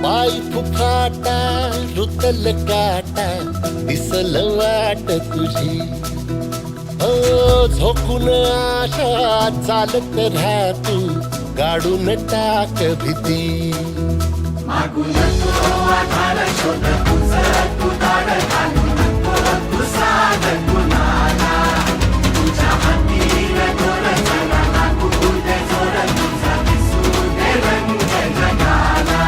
पाय फुफाटा रुतल काटा दिसल वाट तुझी झोकून आशा चालत राहा तू गाडून टाक भीती मागून तो आधार शोध तुझं तू दार घालू नको तू साध कुणाला तुझ्या हातीर दोर जरा लागू दे जोर तुझा दिसू दे रंग जगाला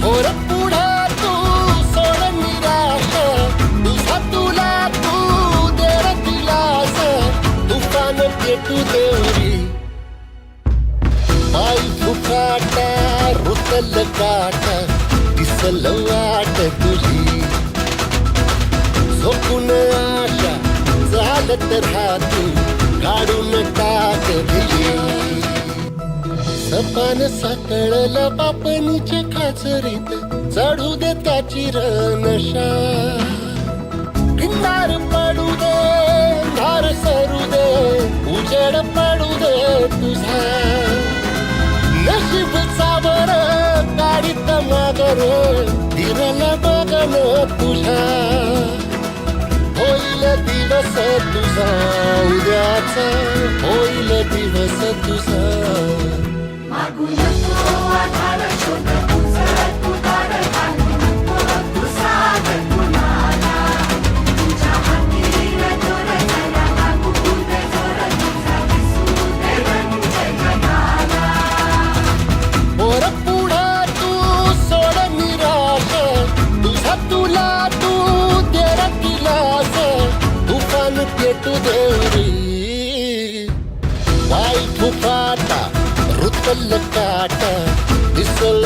थोर पुढं तू सोड निराश तुझा तुला तू देर दिलास तुफान पेटू देवरी पाय फुफाटा रुतल काटा दिसल वाट तुझी झोपून आशा चालत राहा तू काढून टाक भिली सपान साकळलं बापणीच्या खाचरीत चढू दे त्याची नशा किनार पडू दे धार सरू दे उजेड पडू दे तुझा नशीब सावर गाडीत मागर दिरल बगन तुझ्या होईल दिवस तुझा उद्याचा होईल दिवस तुझा मागून तो आधार शोध तुझं तू दार घालू नको तू साध कुणाला तुझ्या हातीर दोर जरा लागू दे जोर तुझा दिसू दे रंग जगाला पोर पुढं तू सोड निराश तुझा तुला तू देर दिलास तुफान पेटू देवरी पाय फुफाटा रुतल काटा दिसल